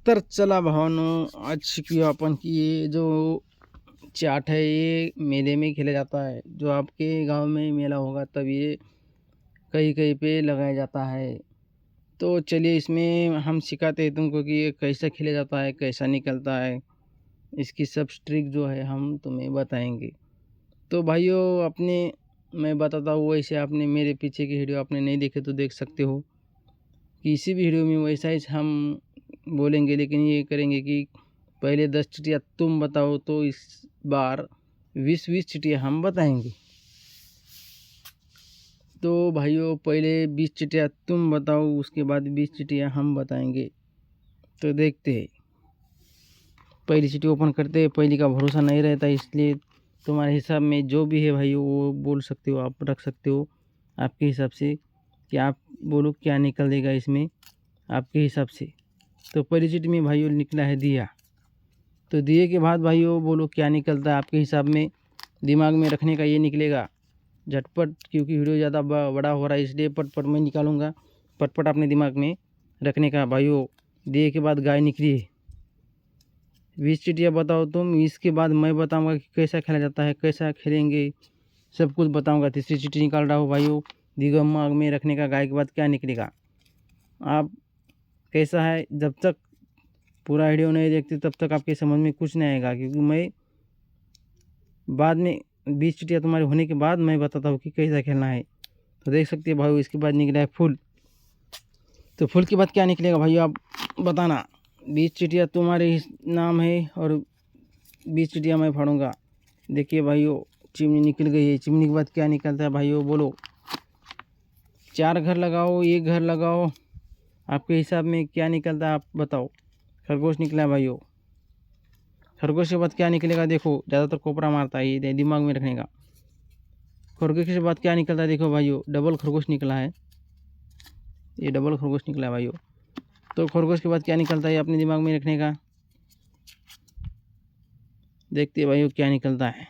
तर चला भावांनो, आज शिकूया आपण की ये जो चाट है ये मेले में खेला जाता है। जो आपके गांव में मेला होगा तब ये कहीं कहीं पे लगाया जाता है। तो चलिए इसमें हम सिखाते हैं तुमको कि ये कैसा खेला जाता है, कैसा निकलता है। इसकी सब ट्रिक जो है हम तुम्हें बताएंगे। तो भाइयों, अपने मैं बताता हूँ वैसे आपने मेरे पीछे की वीडियो आपने नहीं देखे तो देख सकते हो कि इसी वीडियो में वैसा ही हम बोलेंगे, लेकिन ये करेंगे कि पहले 10 चिटिया तुम बताओ, तो इस बार 20-20 चिटिया हम बताएंगे। तो भाइयों, पहले 20 चिटिया तुम बताओ, उसके बाद 20 चिटिया हम बताएंगे। तो देखते हैं। पहली चिट्ठी ओपन करते हैं। पहली का भरोसा नहीं रहता, इसलिए तुम्हारे हिसाब में जो भी है भाइयों वो बोल सकते हो, आप रख सकते हो आपके हिसाब से कि आप बोलो क्या निकल देगा इसमें आपके हिसाब से। तो पहली चिट्ठी में भाइयों निकला है दिया। तो दिए के बाद भाइयों बोलो क्या निकलता है आपके हिसाब में। दिमाग में रखने का ये निकलेगा झटपट, क्योंकि वीडियो ज़्यादा बड़ा हो रहा है इसलिए पटपट मैं निकालूंगा। पटपट अपने दिमाग में रखने का भाइयों। दिए के बाद गाय निकली है। 20 चिटिया बताओ तुम, इसके बाद मैं बताऊंगा कि कैसा खेला जाता है, कैसा खेलेंगे, सब कुछ बताऊंगा। तीसरी चिट्ठी निकाल रहा हूँ भाइयों। दिमाग में रखने का गाय के बाद क्या निकलेगा। आप कैसा है, जब तक पूरा वीडियो नहीं देखते तब तक आपके समझ में कुछ नहीं आएगा, क्योंकि मैं बाद में 20 चिटिया तुम्हारे होने के बाद मैं बताता हूँ कि कैसा खेलना है। तो देख सकते हैं भाई, इसके बाद निकला है फुल। तो फुल के बाद क्या निकलेगा भाई आप बताना। 20 चिटिया तुम्हारे नाम है और 20 चिटिया मैं फाड़ूंगा। देखिए भाइयों, चिमनी निकल गई है। चिमनी के बाद क्या निकलता है भाइयों बोलो। 4 घर लगाओ, 1 घर लगाओ, आपके हिसाब में क्या निकलता है आप बताओ। खरगोश निकला है भाइयों। खरगोश के बाद क्या निकलेगा देखो, ज़्यादातर कोपरा मारता है, ये दिमाग में रखने का। खरगोश के बाद क्या निकलता है देखो भाइयों, डबल खरगोश निकला है। ये डबल खरगोश निकला है भाइयों। तो खरगोश के बाद क्या निकलता है अपने दिमाग में रखने का। देखते हैं भाइयों क्या निकलता है।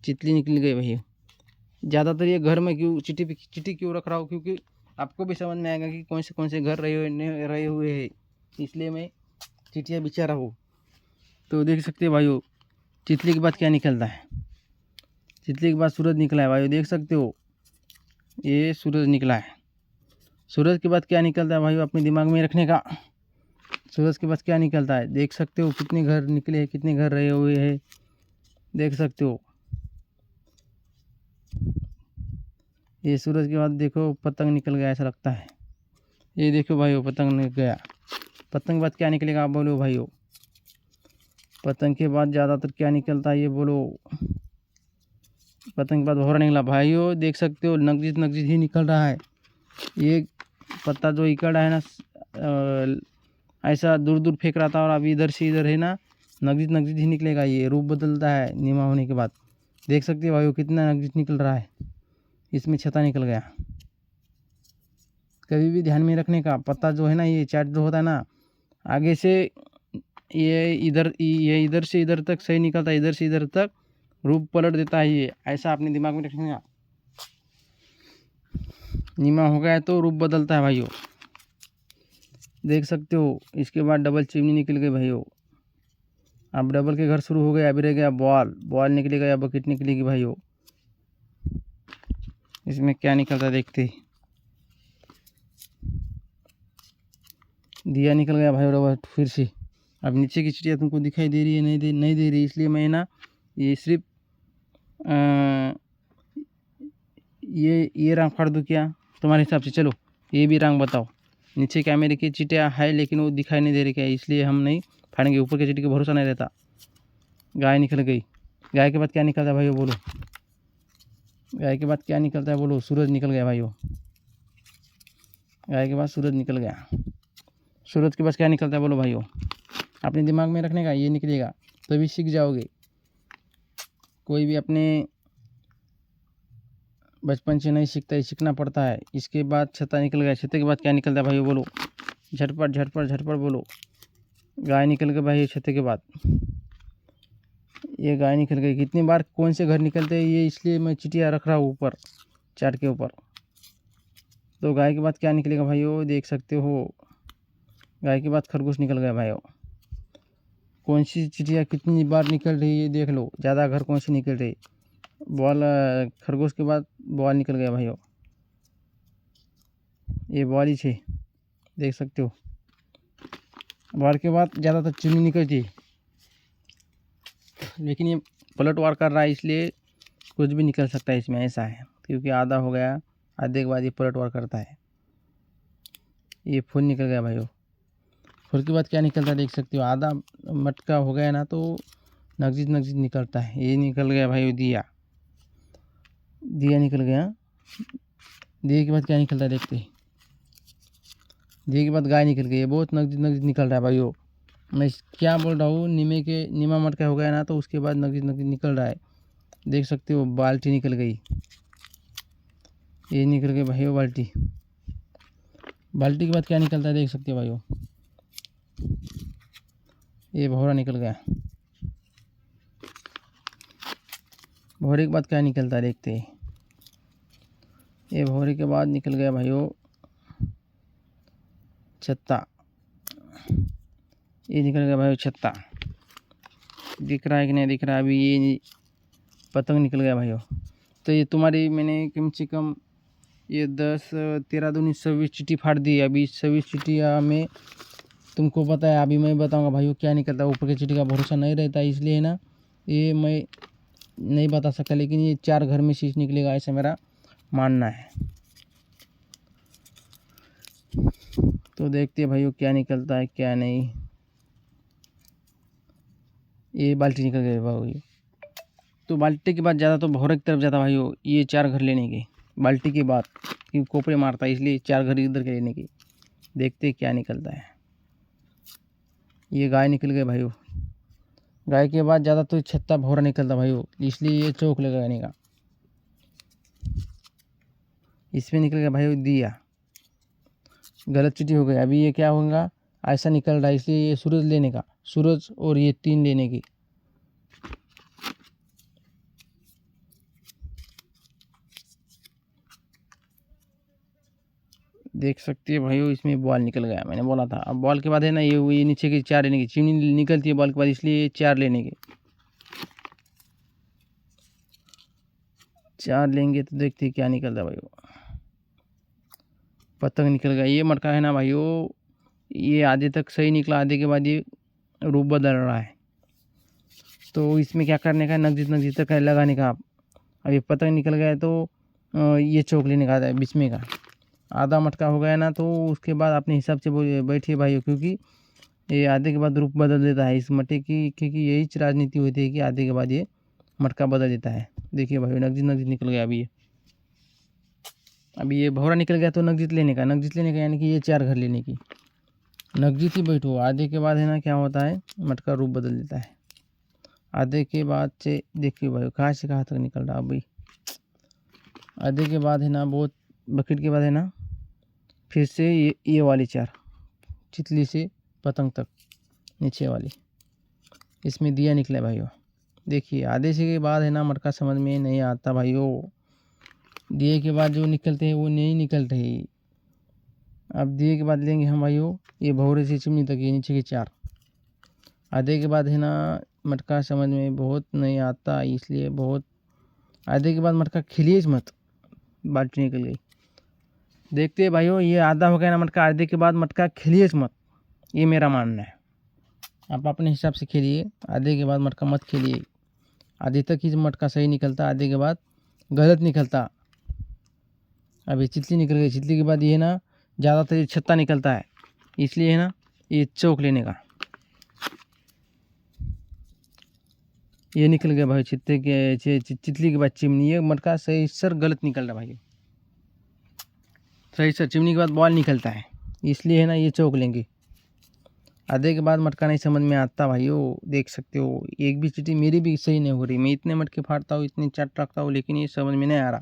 चितली निकल गई भाइयों। ज़्यादातर ये घर में क्यों चिट्ठी क्यों रख रहा हूँ, क्योंकि आपको भी समझ में आएगा कि कौन से घर रहे हुए हैं, इसलिए मैं चिट्ठियाँ बिछा रहा हूँ। तो देख सकते हैं भाइयों, चितली के बाद क्या निकलता है। चितली के बाद सूरज निकला है भाइयों, देख सकते हो ये सूरज निकला है। सूरज के बाद क्या निकलता है भाइयों, अपने दिमाग में रखने का। सूरज के बाद क्या निकलता है देख सकते हो, कितने घर निकले हैं, कितने घर रहे हुए हैं, देख सकते हो। ये सूरज के बाद देखो पतंग निकल गया ऐसा लगता है। ये देखो भाइयों, पतंग निकल गया। पतंग के बाद क्या निकलेगा आप बोलो भाइयों। पतंग के बाद ज़्यादातर क्या निकलता है ये बोलो। पतंग के बाद भौरा निकला भाइयों, देख सकते हो नगजीत नगजीत ही निकल रहा है। ये पत्ता जो इकड़ा है ना, ऐसा दूर दूर फेंक रहा था और अभी इधर से इधर है ना, नगजीत नगजीत ही निकलेगा। ये रूप बदलता है नीमा होने के बाद। देख सकते हो भाइयों कितना नगजीत निकल रहा है। इसमें छता निकल गया। कभी भी ध्यान में रखने का, पत्ता जो है ना, ये चाट जो होता है ना, आगे से ये इधर से इधर तक सही निकलता है, इधर से इधर तक रूप पलट देता है। ये ऐसा अपने दिमाग में रखने का। नीमा हो गया तो रूप बदलता है भाइयों, देख सकते हो। इसके बाद डबल चिमनी निकल गई भाइयों। अब डबल के घर शुरू हो गए। अभी रह गया बॉल। बॉल निकलेगा या बकेट निकलेगी भाइयों। इसमें क्या निकलता देखते। दिया निकल गया भाई डबल फिर से। अब नीचे की चिड़िया तुमको दिखाई दे रही है नहीं दे रही, इसलिए मैं ना ये सिर्फ ये रंग फाड़ दूँ क्या तुम्हारे हिसाब से। चलो ये भी रंग बताओ। नीचे कैमरे की चिटिया है लेकिन वो दिखाई नहीं दे रही क्या, इसलिए हम नहीं फाड़ेंगे। ऊपर की चिट्ठी का भरोसा नहीं रहता। गाय निकल गई। गाय के बाद क्या निकलता है भाइयों बोलो। गाय के बाद क्या निकलता है बोलो। सूरज निकल गया भाइयों। गाय के बाद सूरज निकल गया। सूरज के बाद क्या निकलता है बोलो भाइयों। अपने दिमाग में रखने का, ये निकलेगा तभी सीख जाओगे। कोई भी अपने बचपन से नहीं सीखता है, सीखना पड़ता है। इसके बाद छत्ता निकल गया। छत्ते के बाद क्या निकलता है भाइयों बोलो। झटपट झटपट झटपट बोलो। गाय निकल गई भाई छत्ते के बाद। ये गाय निकल गई। कितनी बार कौन से घर निकलते हैं ये, इसलिए मैं चिटिया रख रहा हूँ ऊपर चार्ट के ऊपर। तो गाय के बाद क्या निकलेगा भाइयों देख सकते हो। गाय के बाद खरगोश निकल गया भाइयों। कौन सी चिड़िया कितनी बार निकल रही है देख लो, ज़्यादा घर कौन सी निकल रही। बॉल खरगोश के बाद बॉल निकल गया भाइयों, ये बॉल ही छे, देख सकते हो। बॉल के बाद ज़्यादातर चिमनी निकलती है, लेकिन ये पलट वार कर रहा है इसलिए कुछ भी निकल सकता है इसमें, ऐसा है। क्योंकि आधा हो गया, आधे के बाद ये पलट वार करता है। ये फूल निकल गया भाइयों। फूल के बाद क्या निकलता है देख सकते हो। आधा मटका हो गया ना तो नगजीत नगजीत निकलता है। ये निकल गया भाइयों दिया, दिया निकल गया। दिए के बाद क्या निकलता है देखते हैं। दिए के बाद गाय निकल गई। ये बहुत नगजीत नगजीत निकल रहा है भाइयों। मैं क्या बोल रहा हूँ, नीमा मटका हो गया ना तो उसके बाद नगजीत नगजीत निकल रहा है, देख सकते हो। बाल्टी निकल गई, ये निकल गई भाइयों बाल्टी। बाल्टी के बाद क्या निकलता है देख सकते हो भाइयों। ये भौरा निकल गया। भौरे के बाद क्या निकलता है देखते हैं। ये भौरे के बाद निकल गया भाइयों छत्ता। ये निकल गया भाइयों छत्ता, दिख रहा है कि नहीं दिख रहा है। अभी ये पतंग निकल गया भाइयों। तो ये तुम्हारी मैंने कम से कम ये 10 13 दूनी 26 चीटी फाड़ दी। अभी 26 चीटिया में तुमको पता है, अभी मैं बताऊंगा भाइयों क्या निकलता है। ऊपर की चीटी का भरोसा नहीं रहता, इसलिए ना ये मैं नहीं बता सकता, लेकिन ये 4 घर में शीश निकलेगा ऐसा मेरा मानना है। तो देखते हैं भाइयों क्या निकलता है क्या नहीं। ये बाल्टी निकल गई भाइयों। तो बाल्टी के बाद ज़्यादा तो भौरे की तरफ जाता भाइयों, ये 4 घर लेने के बाल्टी के बाद, क्योंकि कोपरे मारता है इसलिए 4 घर इधर के लेने की। देखते क्या निकलता है। ये गाय निकल गए भाइयों। गाय के बाद ज़्यादा तो छत्ता भौरा निकलता भाइयों, इसलिए ये चौक लगाने का। इसमें निकल गया भाइयों दिया, गलत चीटी हो गई। अभी ये क्या होगा, ऐसा निकल रहा है इसलिए ये सूरज लेने का, सूरज और ये 3 लेने की। देख सकते हैं भाइयों, इसमें बॉल निकल गया, मैंने बोला था। अब बॉल के बाद है ना ये नीचे की 4 लेने की, चिमनी निकलती है बॉल के बाद, इसलिए 4 लेने की। 4 लेंगे तो देखते हैं क्या निकलता है भाइयों। पतंग निकल गया। ये मटका है ना भाइयों, ये आधे तक सही निकला, आधे के बाद ये रूप बदल रहा है। तो इसमें क्या करने का, नगजीत तक लगाने का। अब ये पतंग निकल गया है तो ये चौक लेने का बीच में का। आधा मटका हो गया ना तो उसके बाद अपने हिसाब से बैठिए भाइयों, क्योंकि ये आधे के बाद रूप बदल देता है इस मटके की। क्योंकि यही राजनीति होती है कि आधे के बाद ये मटका बदल देता है। देखिए भाइयों नगजीत निकल गया। अभी ये भौरा निकल गया तो नगजीत लेने का, यानी कि ये 4 घर लेने की। नगजीत ही बैठो, आधे के बाद है ना क्या होता है, मटका रूप बदल देता है। आधे के बाद से देखिए भाई कहाँ से कहाँ तक निकल रहा अभी। आधे के बाद है ना बहुत बकेट के बाद है ना फिर से ये वाली 4 चितली से पतंग तक नीचे वाली, इसमें दिया निकला भाइयों। देखिए आधे से के बाद है ना मटका समझ में नहीं आता भाइयों। दिए के बाद जो निकलते हैं वो नहीं निकलते हैं। अब दिए के बाद लेंगे हम भाइयों ये भौरे से चिमनी तक, ये नीचे के 4। आधे के बाद है ना मटका समझ में बहुत नहीं आता, इसलिए बहुत आधे के बाद मटका खिलिए मत, बाल्टी निकल गई। देखते हैं भाइयों ये आधा हो गया ना मटका, आधे के बाद मटका खिलिए मत, ये मेरा मानना है। आप अपने हिसाब से खेलिए, आधे के बाद मटका मत खेलिए। आधे तक ही मटका सही निकलता, आधे के बाद गलत निकलता। अभी चितली निकल गई, चितली के बाद ये ना ज़्यादातर ये छत्ता निकलता है, इसलिए है ना ये चौक लेने का। ये निकल गया भाई चितली के बाद चिमनी। ये मटका सही सर गलत निकल रहा भाई, सही सर चिमनी के बाद बॉल निकलता है, इसलिए है ना ये चौक लेंगे। आधे के बाद मटका नहीं समझ में आता भाइयों, देख सकते हो। एक भी चीटी मेरी भी सही नहीं हो रही, मैं इतने मटके फाड़ता हूँ, इतनी चट रखता हूँ, लेकिन ये समझ में नहीं आ रहा,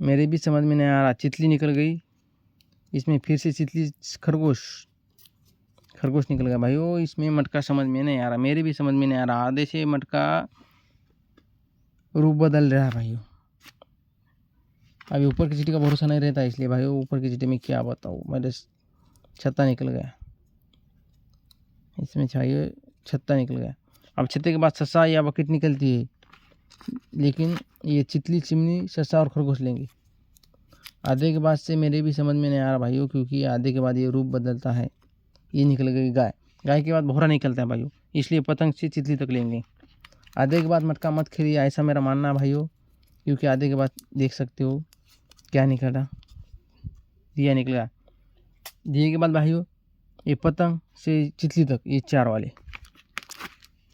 मेरे भी समझ में नहीं आ रहा। चितली निकल गई, इसमें फिर से चितली खरगोश निकल गया भाइयों। इसमें मटका समझ में नहीं आ रहा, मेरे भी समझ में नहीं आ रहा। आधे से मटका रूप बदल रहा है भाइयों। अभी ऊपर की चीटी का भरोसा नहीं रहता, इसलिए भाइयों ऊपर की चीटी में क्या बताऊँ। मेरे छत्ता निकल गया, इसमें चाहिए छत्ता निकल गया। अब छत्ते के बाद ससा या बकेट निकलती है, लेकिन ये चितली, चिमनी, ससा और खरगोश लेंगे। आधे के बाद से मेरे भी समझ में नहीं आ रहा भाइयों, क्योंकि आधे के बाद ये रूप बदलता है। ये निकल गई गाय, गाय के बाद भौरा निकलता है भाइयों, इसलिए पतंग से चितली तक लेंगे। आधे के बाद मटका मत खेलिए, ऐसा मेरा मानना है भाइयों, क्योंकि आधे के बाद देख सकते हो क्या निकल रहा, दिया निकल गया। दिए के बाद भाइयों ये पतंग से चितली तक, ये 4 वाले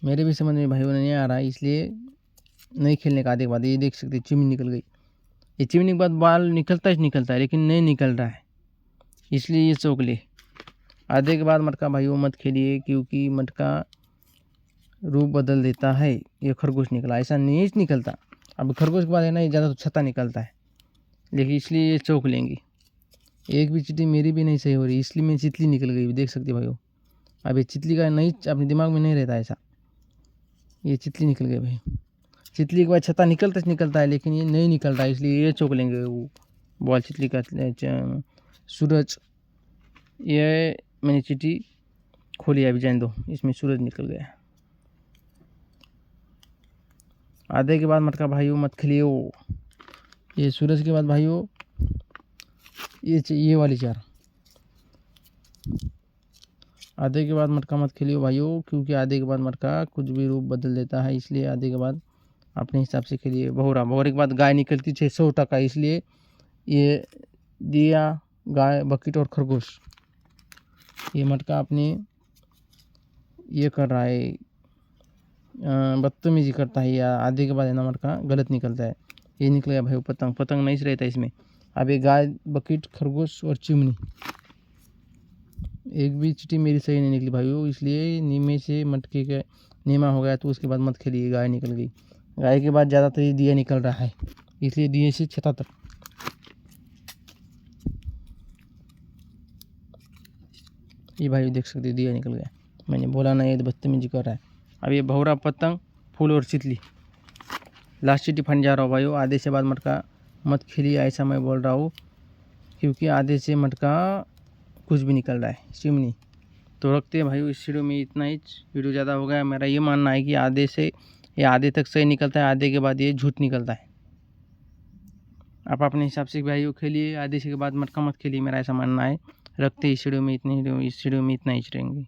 मेरे भी समझ में भाइयों नहीं आ रहा है, इसलिए नहीं खेलने का। आधे के बाद ये देख सकते चिमनी निकल गई। ये चिमनी के बाद बाल निकलता है, लेकिन नहीं निकल रहा है, इसलिए ये चौक ले। आधे के बाद मटका भाइयों मत खेलिए, क्योंकि मटका रूप बदल देता है। ये खरगोश निकला, ऐसा नहीं निकलता। अब खरगोश के बाद है ना, ये ज़्यादा तो छत्ता निकलता है, लेकिन इसलिए ये चौक लेंगे। एक भी चीटी मेरी भी नहीं सही हो रही, इसलिए मैं चितली निकल गई, देख सकते भाइयों। अब ये चितली का नहीं, अपने दिमाग में नहीं रहता ऐसा, ये चितली निकल गई भाई। चितली के बाद छत्ता निकलता है, लेकिन ये नहीं निकल रहा है, इसलिए ये चौक लेंगे। वो बॉल चितली का सूरज, ये मैंने चीटी खोली, अभी जान दो, इसमें सूरज निकल गया। आधे के बाद मटका भाइयों मत खेलिए। वो ये सूरज के बाद भाइयों ये वाली 4। आधे के बाद मटका मत खेलिए भाइयों, क्योंकि आधे के बाद मटका कुछ भी रूप बदल देता है, इसलिए आधे के बाद अपने हिसाब से खेलिए। भौरा के बाद गाय निकलती 600 %, इसलिए ये दिया, गाय, बकेट और खरगोश। ये मटका अपने ये कर रहा है, बदतमीजी करता है, या आधे के बाद है ना मटका गलत निकलता है। ये निकल गया भाई पतंग, पतंग नहीं रहता इसमें। अब ये गाय, बकेट, खरगोश और चिमनी, एक भी चीटी मेरी सही नहीं निकली भाइयों, इसलिए नीमे से मटके का नीमा हो गया, तो उसके बाद मत खेलिए। गाय निकल गई, गाय के बाद ज़्यादातर ये दिया निकल रहा है, इसलिए दिए से छत्ता तक। ये भाई देख सकते दिया निकल गया, मैंने बोला ना, ये बदतमीजी कर रहा है। अब ये भौरा, पतंग, फूल और चितली, लास्ट चीटी फंड जा रहा हूँ भाइयों। आधे से बाद मटका मत खेलिए, ऐसा मैं बोल रहा हूँ, क्योंकि आधे से मटका कुछ भी निकल रहा है, चिमनी। तो रखते हैं भाइयों इस वीडियो में इतना ही। वीडियो ज़्यादा हो गया। मेरा ये मानना है कि आधे से या आधे तक सही निकलता है, आधे के बाद ये झूठ निकलता है। आप अपने हिसाब से भाइयों खेलिए, आधे से के बाद मटका मत खेलिए, मेरा ऐसा मानना है। रखते हैं इस वीडियो में इतनी ही रहेंगे।